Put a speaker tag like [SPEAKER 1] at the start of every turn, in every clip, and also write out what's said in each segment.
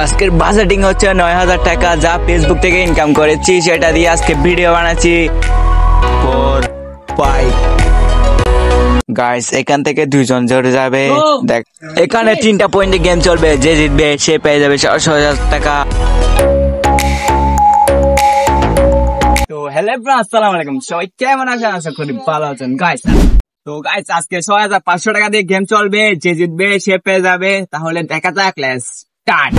[SPEAKER 1] আজকের বাজেটিং হচ্ছে ৯,০০০ টাকা, যা ফেসবুক থেকে ইনকাম করেছি সেটা দিয়ে আজকে ভিডিও বানাচ্ছি। 4 5 গাইস, এখান থেকে দুইজন জড়ে যাবে। দেখ, এখানে 3টা পয়েন্টে গেম চলবে, যে জিতবে সে পেয়ে যাবে ১০০,০০০ টাকা। তো হ্যালো এভরিওয়ান, আসসালামু আলাইকুম। সবাই কেমন আছেন? আশা করি ভালো আছেন গাইস। তো গাইস, আজকে ৬,৫০০ টাকা দিয়ে গেম চলবে, যে জিতবে সে পেয়ে যাবে। তাহলে দেখা যাক, লেটস স্টার্ট।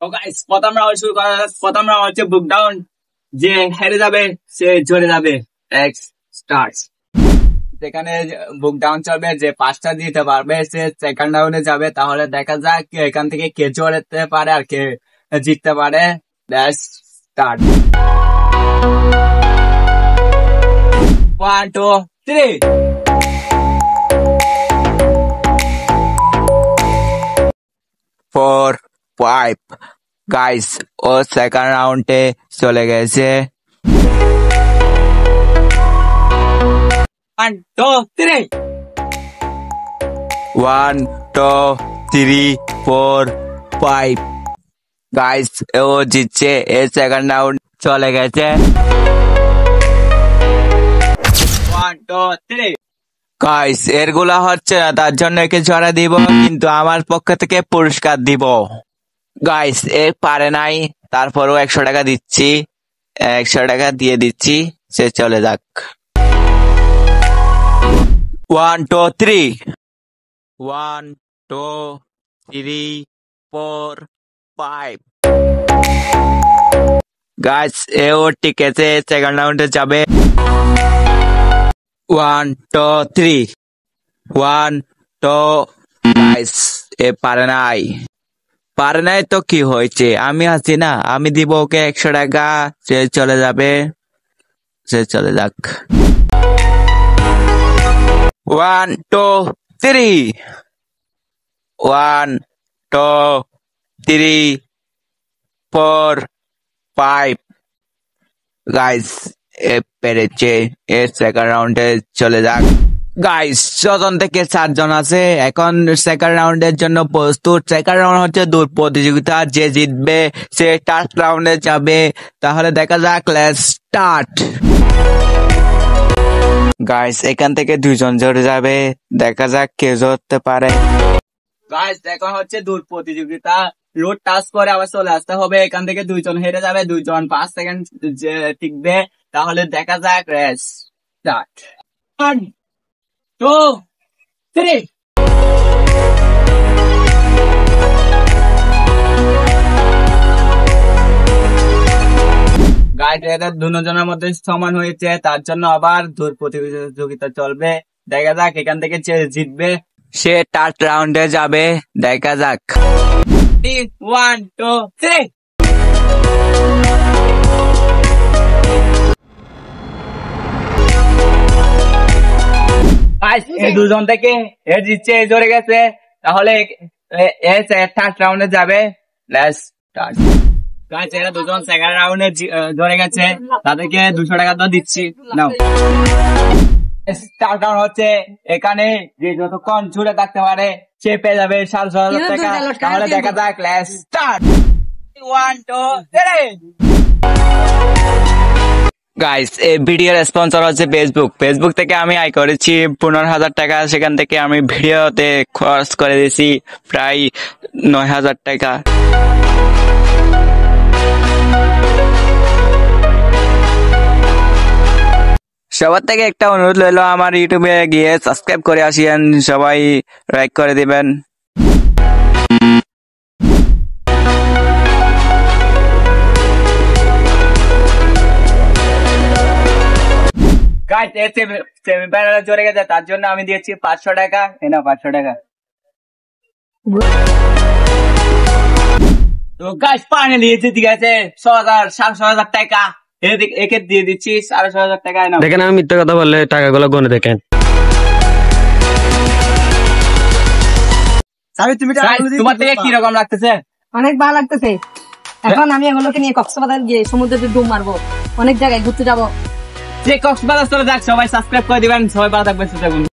[SPEAKER 1] তো গাইস, প্রথম রাউন্ড শুরু করা যাক। প্রথম রাউন্ড হচ্ছে বুক ডাউন, যে হেরে যাবে সে ঝরে যাবে। Let's start. যেখানে বুক ডাউন চলবে, যে 5টা দিতে পারবে সে সেকেন্ড রাউন্ডে যাবে। তাহলে দেখা যাক এখান থেকে কে জড়াতে পারে আর কে জিততে পারে। Let's start. 1 2 3 4 5 গাইস, ও সেকেন্ড রাউন্ডে চলে গেছে। 1 2 3 1 2 3 4 5 গাইস, ও জিতছে, এ সেকেন্ড রাউন্ড চলে গেছে। 1 2 3 গাইস, এরগুলা হচ্ছে না, তার জন্য একে জড়া দিব, কিন্তু আমার পক্ষ থেকে পুরস্কার দিব। গাইস, এ পারে নাই, তারপরও 100 টাকা দিচ্ছি, 100 টাকা দিয়ে দিচ্ছি, সে চলে যাক। 1 2 3 1 2 3 4 5 গাইস, এও টিকেছে, সেকেন্ড রাউন্ডে যাবে। 1 2 3 1 2 গাইস, এ পারে নাই। পারে নাই তো কি হয়েছে, আমি আছি না, আমি দিব ওকে 100 টাকা, সে চলে যাবে, সে চলে যাক। 1 2 3 1 2 3 4 5 গাইস, এ পেরেছে, এ সেকেন্ড রাউন্ডে চলে যাক। গাইস, ৬জন থেকে 4জন আছে, এখন সেকেন্ড রাউন্ডের জন্য প্রস্তুত। সেকেন্ড রাউন্ড হচ্ছে দৌড় প্রতিযোগিতা, যে জিতবে সে থার্ড রাউন্ডে যাবে। তাহলে দেখা যাক, লেটস স্টার্ট। গাইস, এখান থেকে 2জন জড়ে যাবে, দেখা যাক কে জড়তে পারে। গাইস, এখন হচ্ছে দৌড় প্রতিযোগিতা, রোড টাচ করে আবার চলে আসতে হবে। এখান থেকে 2জন হেরে যাবে, 2জন 5 সেকেন্ড টিকবে। তাহলে দেখা যাক, লেটস স্টার্ট। 1 2 3 গাইস, এদের দুজনের মধ্যে সমান হয়েছে, তার জন্য আবার দৌড় প্রতিযোগিতা চলবে। দেখা যাক এখান থেকে যে জিতবে সে থার্ড রাউন্ডে যাবে। দেখা যাক। 1 2 3 এই 2জন থেকে এ জিতছে, এ জড়ে গেছে। তাহলে এ থার্ড রাউন্ডে যাবে। Let's start. গাইস, এরা 2জন সেকেন্ড রাউন্ডে জড়ে গেছে, তাদেরকে 200 টাকা তো দিচ্ছি, নাও। স্টার্ট রাউন্ড হচ্ছে, এখানে যে যতক্ষণ জুড়ে থাকতে পারে সে পেয়ে যাবে 7,000 টাকা। তাহলে দেখা যাক, লেটস স্টার্ট। 1 2 3 গাইস, এই ভিডিওর স্পন্সর হচ্ছে ফেসবুক। ফেসবুক থেকে আমি আয় করেছি 15,000 টাকা, সেখান থেকে আমি ভিডিওতে খরচ করে দিয়েছি প্রায় 9,000 টাকা। সবার থেকে একটা অনুরোধ রইল, আমার ইউটিউবে গিয়ে সাবস্ক্রাইব করে আসিয়েন, সবাই লাইক করে দিবেন। গাইস, সেমিফাইনালে চলে গেছে, তার জন্য আমি দিয়েছি 500 টাকা। এনা 500 টাকা। তো গাইস, ফাইনালি ঠিক আছে, 6,000 টাকা একে দিয়ে দিচ্ছি 6,500 টাকা।
[SPEAKER 2] দেখেন, আমি মিথ্যা কথা বললে টাকাগুলো গনে দেখেন।
[SPEAKER 1] তোমার থেকে কি রকম লাগতেছে?
[SPEAKER 3] অনেক ভালো লাগতেছে। এখন আমি এগুলোকে নিয়ে কক্সবাজার গিয়ে সমুদ্রে ডুব মারবো, অনেক জায়গায় ঘুরতে যাবো। যে কক্সবাজার চলে যাক, সবাই সাবস্ক্রাইব করে দিবেন, সবাই ভালো থাকবেন, সুস্থ থাকবেন।